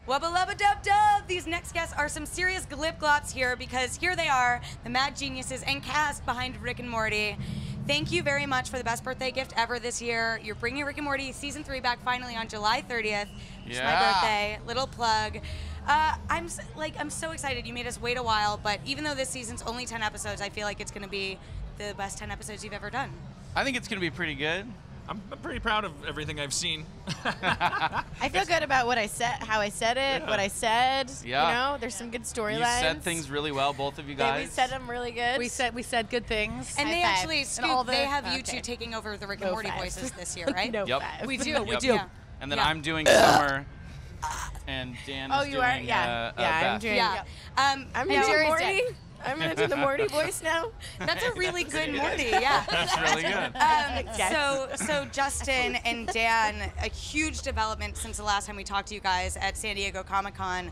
Wubba lubba dub dub! These next guests are some serious glip glops here because here they are, the mad geniuses and cast behind Rick and Morty. Thank you very much for the best birthday gift ever this year. You're bringing Rick and Morty season 3 back finally on July 30th. It's my birthday. Little plug. I'm so excited. You made us wait a while, but even though this season's only 10 episodes, I feel like it's going to be the best 10 episodes you've ever done. I think it's going to be pretty good. I'm pretty proud of everything I've seen. I feel good about what I said, how I said it, what I said. Yeah. You know, there's some good storylines. You said things really well, both of you guys. We said them really good. We said good things. And they five. actually, And Scoop, all they the- have you two taking over the Rick and No Morty five. voices this year, right? No Yep. five. We do. Yep. We do. Yeah. And then Yeah. I'm doing Summer, and Dan is Oh, you doing are? Yeah. Beth. I'm doing. Yeah. I'm now- doing Morty. I'm gonna do the Morty voice now. That's a really good Morty, yeah. That's really good. Yes. So Justin and Dan, a huge development since the last time we talked to you guys at San Diego Comic-Con.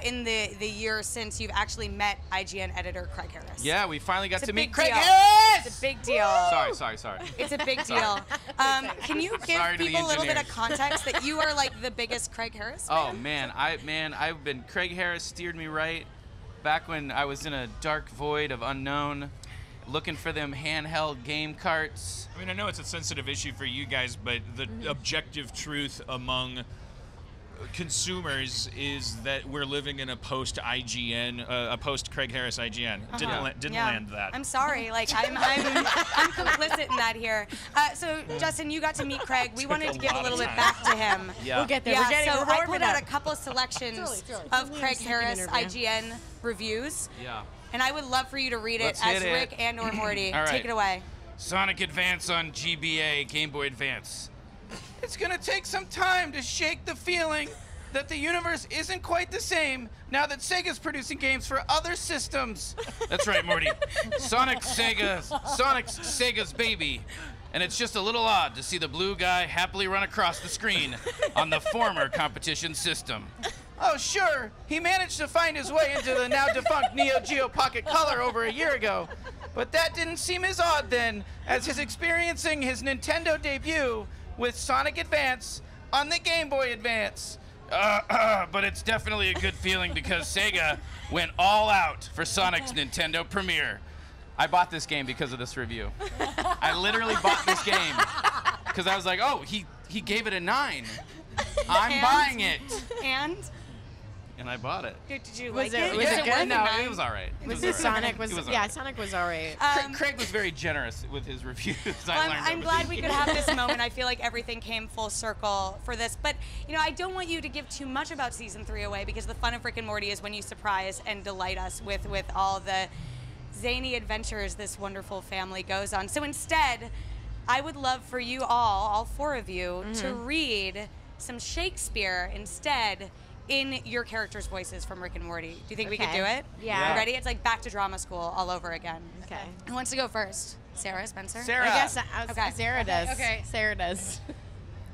In the year since you've actually met IGN editor Craig Harris. Yeah, we finally got It's a to big meet Craig deal. Harris! It's a big deal. Sorry. It's a big deal. Can you give Sorry to the people a little bit of engineers. context that you are like the biggest Craig Harris Oh fan? I've been Craig Harris steered me right back when I was in a dark void of unknown, looking for them handheld game carts. I mean, I know it's a sensitive issue for you guys, but the objective truth among consumers is that we're living in a post-IGN, a post-Craig Harris IGN. Didn't Yeah. land that. I'm sorry. Like I'm complicit in that here. So Justin, you got to meet Craig. We wanted to give a little bit back to him. Yeah. We'll get there. Yeah, so we're I warming put out up. a couple selections Totally. of Craig Second Harris interview. IGN reviews, Yeah. and I would love for you to read it Let's as hit it. Rick and or Morty. All right. Take it away. Sonic Advance on GBA, Game Boy Advance. It's gonna take some time to shake the feeling that the universe isn't quite the same now that Sega's producing games for other systems. That's right, Morty. Sonic's Sega's baby. And it's just a little odd to see the blue guy happily run across the screen on the former competition system. Oh, sure, he managed to find his way into the now defunct Neo Geo Pocket Color over a year ago. But that didn't seem as odd then, as he's experiencing his Nintendo debut with Sonic Advance on the Game Boy Advance. But it's definitely a good feeling because Sega went all out for Sonic's Nintendo premiere. I bought this game because of this review. I literally bought this game because I was like, oh, he gave it a 9. I'm buying it. And I bought it. Did you Was like it- it? was it good? No, it was all right. Was it Sonic? It was all Yeah, right. Sonic was alright. Craig was very generous with his reviews. Well, I learned I'm over glad the we could years. have this moment. I feel like everything came full circle for this. But, you know, I don't want you to give too much about Season 3 away because the fun of Rick and Morty is when you surprise and delight us with all the zany adventures this wonderful family goes on. So instead, I would love for you all 4 of you, to read some Shakespeare instead in your characters' voices from Rick and Morty. Do you think we could do it? Yeah. You ready? It's like back to drama school all over again. Okay. Who wants to go first? Sarah, Spencer? Sarah. I guess Okay. Sarah does. Okay. Sarah does.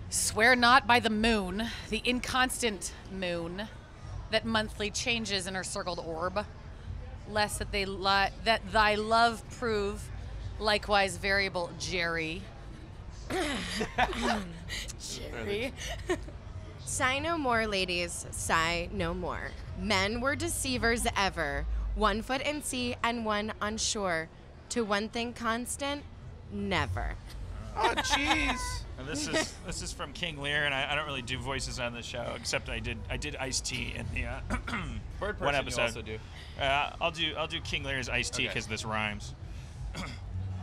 Swear not by the moon, the inconstant moon, that monthly changes in her circled orb, lest that that thy love prove likewise variable, Jerry. Jerry. Sigh no more, ladies, sigh no more. Men were deceivers ever, 1 foot in sea and 1 on shore. To one thing constant, never. Oh, jeez. And this is from King Lear, and I don't really do voices on the show, except I did Ice-T in the Bird one person episode. you also do. I'll do King Lear's Ice-T Okay. because this rhymes.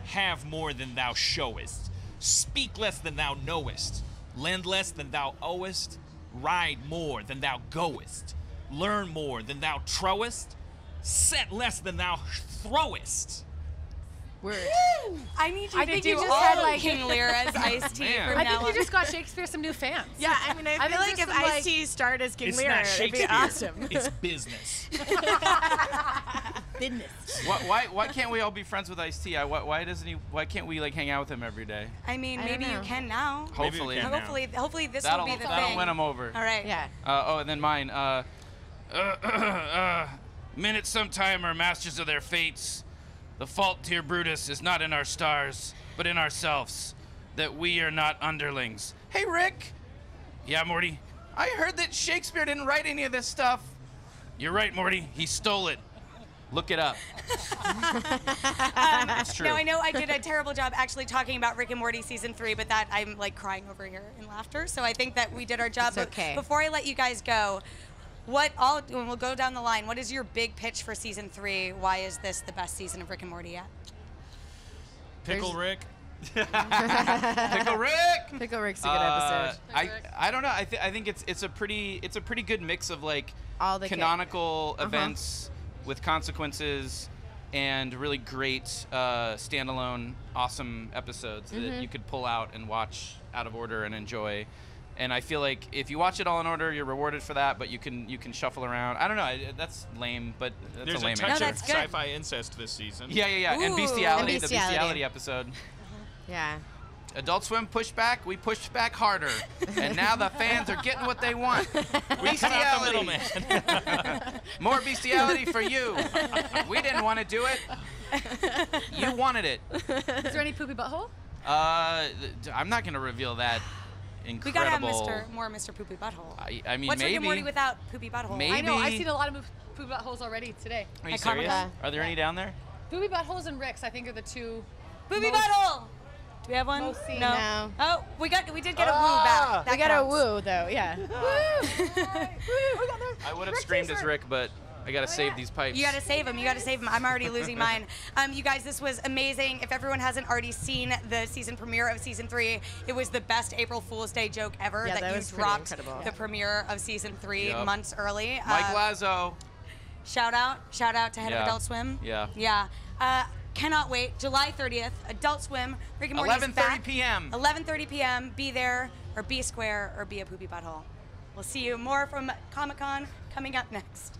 Have more than thou showest, speak less than thou knowest, lend less than thou owest, ride more than thou goest, learn more than thou trowest, set less than thou throwest. Word. I need you I to think do you just all had, of like- King Lear as Ice-T Man. from I now think you on. just got Shakespeare some new fans. Yeah, I mean, I feel think like there's if some, like- Ice-T starred as King It's Lear, not it'd be Shakespeare. awesome. It's business. Business. Why can't we all be friends with Ice-T? Why can't we like hang out with him every day? I mean, I don't maybe you know. can now. Maybe we Hopefully. can now. Hopefully this That'll will be the that'll thing. win him over. All right. Yeah. And then mine. Men at some time are masters of their fates. The fault, dear Brutus, is not in our stars, but in ourselves, that we are not underlings. Hey, Rick. Yeah, Morty. I heard that Shakespeare didn't write any of this stuff. You're right, Morty. He stole it. Look it up. It's true. Now, I know I did a terrible job actually talking about Rick and Morty season 3, but that I'm like crying over here in laughter. So I think that we did our job. It's okay. But before I let you guys go, when we'll go down the line, what is your big pitch for season 3? Why is this the best season of Rick and Morty yet? Pickle Rick. Pickle Rick. Pickle Rick's a good episode. I don't know. I think it's a pretty good mix of like All the canonical events with consequences and really great standalone awesome episodes that you could pull out and watch out of order and enjoy. And I feel like if you watch it all in order, you're rewarded for that, but you can shuffle around. I don't know. That's lame, but that's There's a lame touch answer. No, of that's good. sci-fi incest this season. Yeah. And Ooh. bestiality, And the bestiality. bestiality episode. Yeah. Adult Swim pushed back, we pushed back harder. And now the fans are getting what they want. We cut out the Bestiality. middleman. More bestiality for you. We didn't want to do it. You wanted it. Is there any poopy butthole? I'm not going to reveal that We gotta have incredible. more Mr. Poopy Butthole. I mean, What's Rick maybe. and Morty without Poopy Butthole? Maybe. I know. I've seen a lot of poopy buttholes already today. Are you At serious? Comic-Con. Are there any down there? Poopy buttholes and Ricks, I think, are the two. Poopy most- Butthole. Do we have one? Most seen. No. Oh, we did get a woo back. That We got a counts. woo though, yeah. I would have screamed as Rick, but I got to save these pipes. You gotta save him. You gotta save him. I'm already losing mine. You guys, this was amazing. If everyone hasn't already seen the season premiere of season 3, it was the best April Fool's Day joke ever Yeah, that that you was pretty dropped incredible. the premiere of season 3 Yep. months early. Mike Lazo. Shout out to head of Yeah. Adult Swim. Yeah. Yeah. Cannot wait. July 30th, Adult Swim. Rick and Morty's 11:30 back. p.m. 11:30 p.m. Be there, or be a square, or be a poopy butthole. We'll see you more from Comic-Con coming up next.